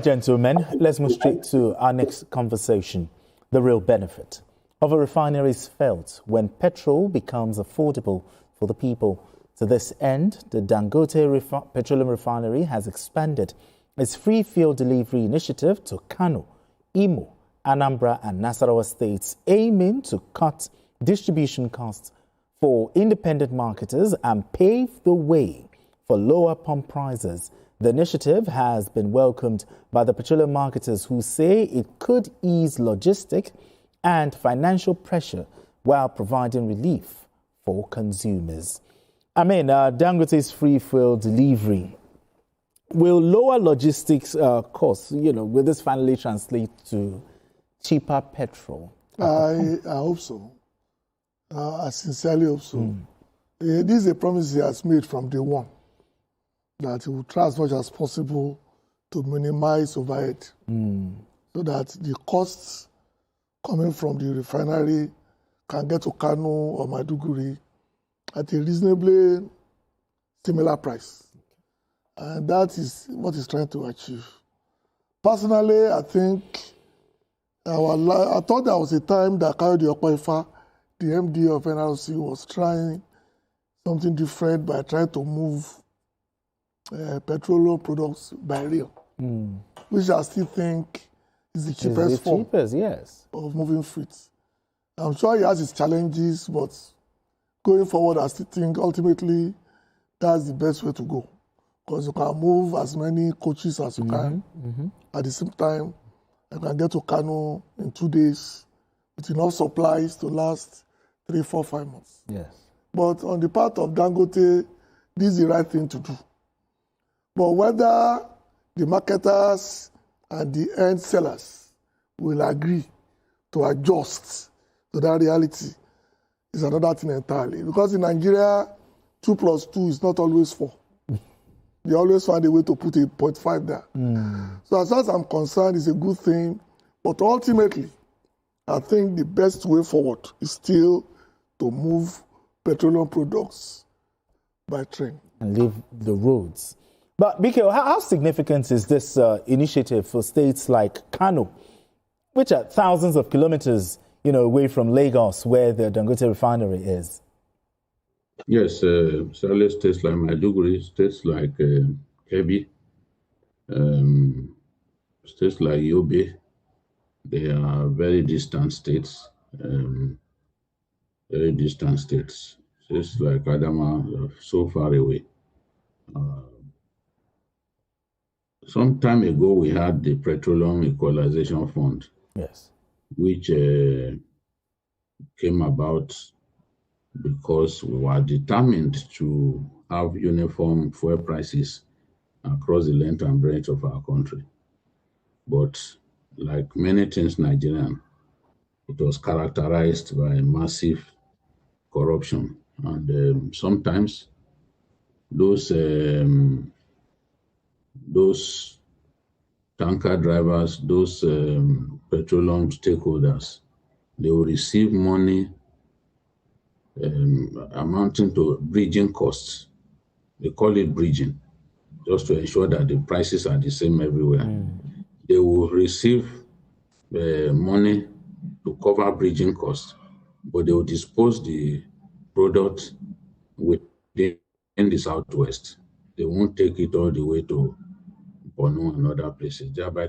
Gentlemen, let's move straight to our next conversation. The real benefit of a refinery is felt when petrol becomes affordable for the people. To this end, the Dangote Petroleum Refinery has expanded its free fuel delivery initiative to Kano, Imo, Anambra and Nasarawa States, aiming to cut distribution costs for independent marketers and pave the way for lower pump prices. The initiative has been welcomed by the petroleum marketers, who say it could ease logistic and financial pressure while providing relief for consumers. Dangote's free fuel delivery will lower logistics costs. Will this finally translate to cheaper petrol? I hope so. I sincerely hope so. This is a promise he has made from day one, that he will try as much as possible to minimize overhead, so that the costs coming from the refinery can get to Kano or Maiduguri at a reasonably similar price. And that is what he's trying to achieve. Personally, I think I thought there was a time that Kayode Okoifa, the MD of NRC, was trying something different by trying to move petroleum products by rail, which I still think is the cheapest form of moving freight. I'm sure he has his challenges, but going forward, I still think ultimately that's the best way to go, because you can move as many coaches as you can. At the same time, you can get to Kano in 2 days with enough supplies to last 3, 4, 5 months. Yes. But on the part of Dangote, this is the right thing to do. But whether the marketers and the end sellers will agree to adjust to that reality is another thing entirely. Because in Nigeria, 2 + 2 is not always 4. They always find a way to put a 0.5 there. So as far as I'm concerned, it's a good thing. But ultimately, I think the best way forward is still to move petroleum products by train. And leave the roads. But, BK, how significant is this initiative for states like Kano, which are thousands of kilometers away from Lagos, where the Dangote Refinery is? Yes, certainly states like Maiduguri, states like Kebbi, states like Yobe, they are very distant states. States like Adama are so far away. Some time ago, we had the Petroleum Equalization Fund, yes, which came about because we were determined to have uniform fuel prices across the length and breadth of our country. But like many things Nigerian, it was characterized by massive corruption. And sometimes those tanker drivers, those petroleum stakeholders, they will receive money amounting to bridging costs. They call it bridging, just to ensure that the prices are the same everywhere. They will receive money to cover bridging costs, but they will dispose the product within the Southwest. They won't take it all the way to Borno and other places, thereby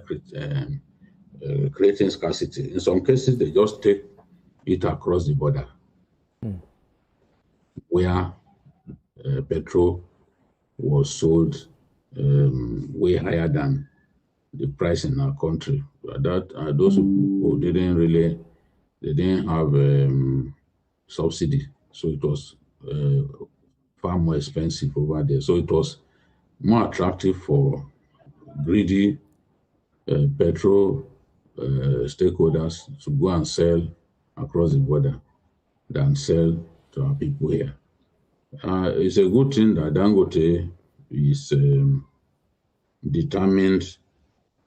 creating scarcity. In some cases, they just take it across the border, where petrol was sold way higher than the price in our country. Those people didn't have subsidy, so it was far more expensive over there. So it was more attractive for greedy petrol stakeholders to go and sell across the border than sell to our people here. It's a good thing that Dangote is determined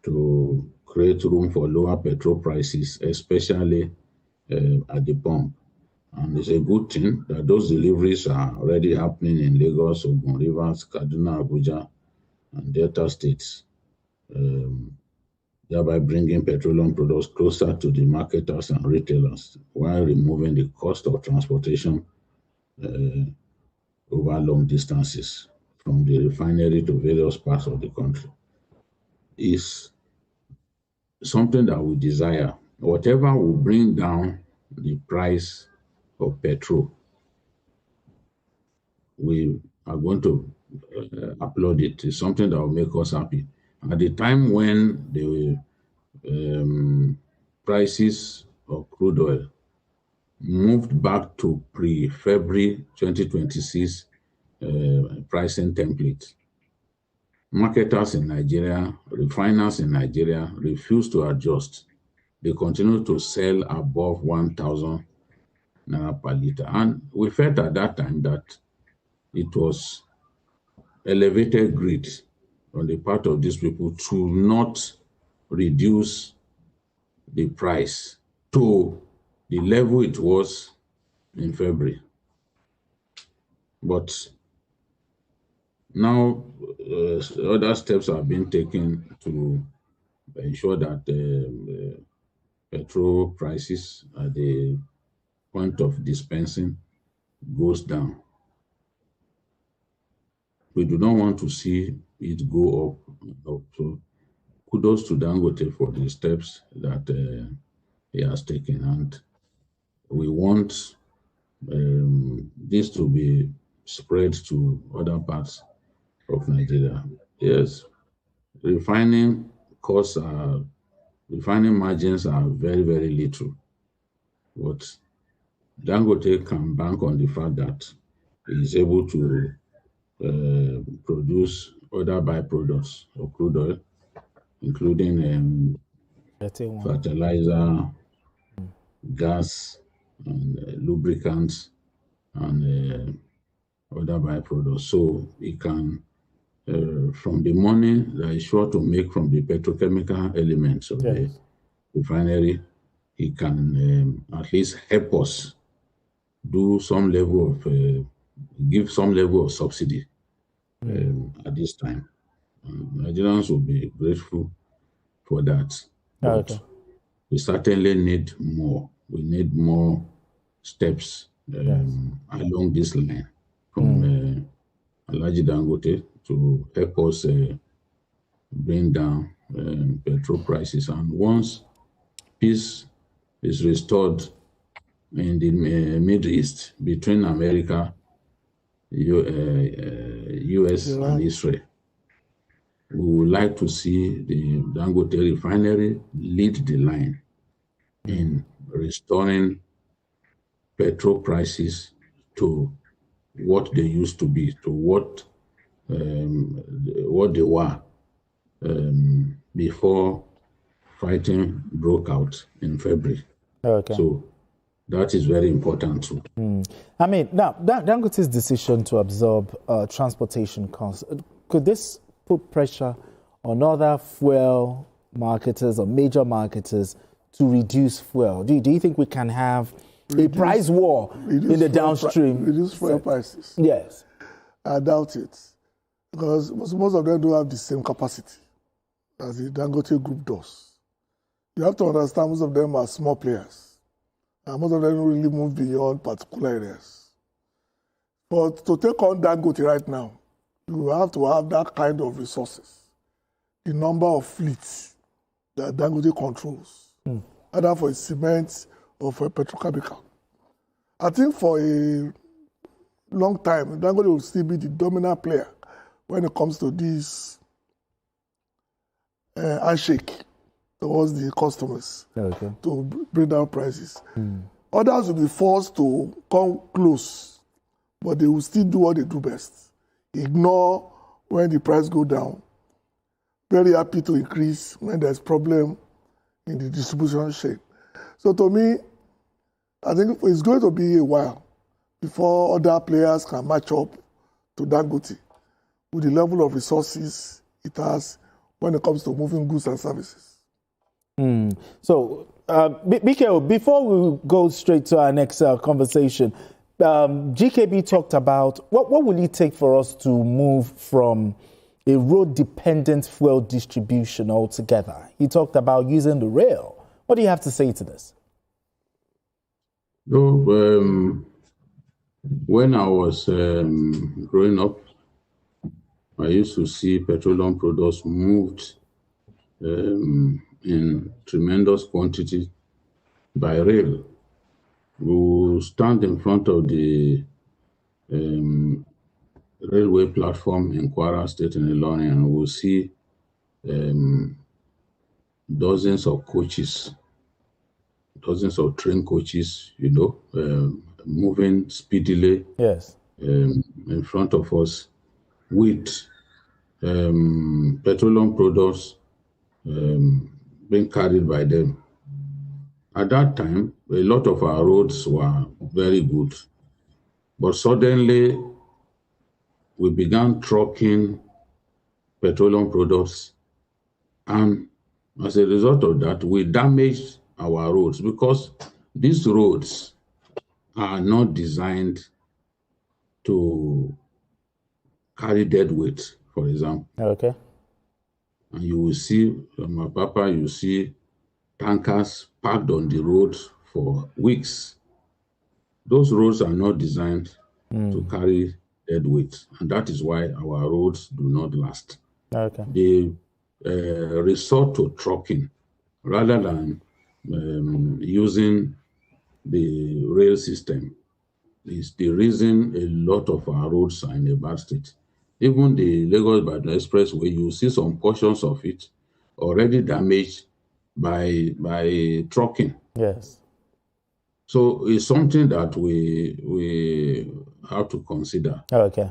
to create room for lower petrol prices, especially at the pump. And it's a good thing that those deliveries are already happening in Lagos, Ogun, Rivers, Kaduna, Abuja, and Delta states. thereby bringing petroleum products closer to the marketers and retailers while removing the cost of transportation over long distances from the refinery to various parts of the country is something that we desire. Whatever will bring down the price of petrol, we are going to applaud it. It's something that will make us happy. At the time when the prices of crude oil moved back to pre-February 2026 pricing template, marketers in Nigeria, refiners in Nigeria refused to adjust. They continue to sell above 1,000 naira per liter. And we felt at that time that it was elevated greed on the part of these people to not reduce the price to the level it was in February. But now other steps have been taken to ensure that petrol prices at the point of dispensing goes down. We do not want to see it go up. So kudos to Dangote for the steps that he has taken, and we want this to be spread to other parts of Nigeria. Yes, refining margins are very, very little, but Dangote can bank on the fact that he is able to produce other byproducts of crude oil, including fertilizer, gas, and lubricants, and other byproducts. So he can, from the money that is sure to make from the petrochemical elements of the refinery, he can at least help us do some level of, give some level of subsidy at this time. Nigerians will be grateful for that. But we certainly need more. We need more steps along this line from Alhaji Dangote to help us bring down petrol prices. And once peace is restored in the Middle East between America, US, and Israel, we would like to see the Dangote Refinery lead the line in restoring petrol prices to what they used to be, to what they were before fighting broke out in February. So that is very important too. I mean, now Dangote's decision to absorb transportation costs, could this put pressure on other fuel marketers or major marketers to reduce fuel? Do you think we can have a price war in the downstream? Reduce fuel prices? Yes. I doubt it, because most of them don't have the same capacity as the Dangote group does. You have to understand most of them are small players, and most of them don't really move beyond particular areas. But to take on Dangote right now, you have to have that kind of resources. The number of fleets that Dangote controls, either for cement or for petrochemical. I think for a long time, Dangote will still be the dominant player when it comes to this handshake towards the customers to bring down prices. Others will be forced to come close, but they will still do what they do best. Ignore when the price go down. Very happy to increase when there's problem in the distribution chain. So to me, I think it's going to be a while before other players can match up to Dangote with the level of resources it has when it comes to moving goods and services. So, BKO, before we go straight to our next conversation, GKB talked about what will it take for us to move from a road-dependent fuel distribution altogether. He talked about using the rail. What do you have to say to this? No, when I was growing up, I used to see petroleum products moved in tremendous quantity by rail. We will stand in front of the railway platform in Kwara State in Ilorin, and we'll see dozens of coaches, dozens of train coaches, moving speedily Yes. in front of us with petroleum products being carried by them. At that time, a lot of our roads were very good, but suddenly we began trucking petroleum products, and as a result of that, we damaged our roads because these roads are not designed to carry dead weight, for example. Okay. And you will see, you see tankers parked on the road for weeks. Those roads are not designed to carry dead weight, and that is why our roads do not last. Okay. They resort to trucking rather than using the rail system. Is the reason a lot of our roads are in a bad state. Even the Lagos-Ibadan Expressway, you see some portions of it already damaged by trucking. Yes. So it's something that we have to consider. Okay.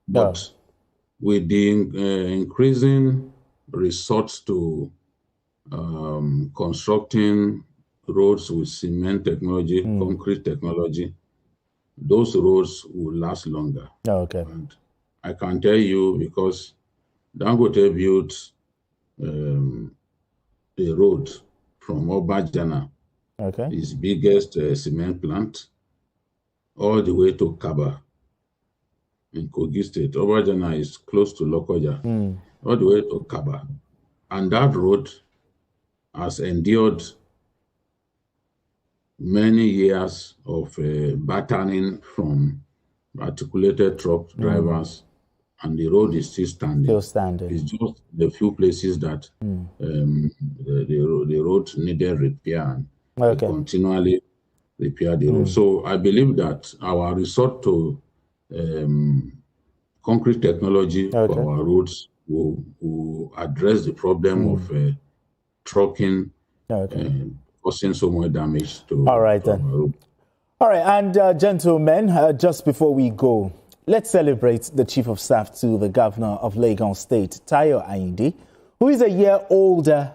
But with the increasing resorts to constructing roads with cement technology, concrete technology, those roads will last longer. Okay. And I can tell you, because Dangote built a road from Obajana, his biggest cement plant, all the way to Kaba in Kogi State. Obajana is close to Lokoja, all the way to Kaba. And that road has endured many years of battering from articulated truck drivers, and the road is still standing. Still standing. It's just the few places that the road needed repair, and they continually repair the road. So I believe that our resort to concrete technology for our roads will address the problem of trucking causing so much damage to All right, our then. road. All right, and gentlemen, just before we go, let's celebrate the Chief of Staff to the Governor of Lagos State, Tayo Ayinde, who is a year older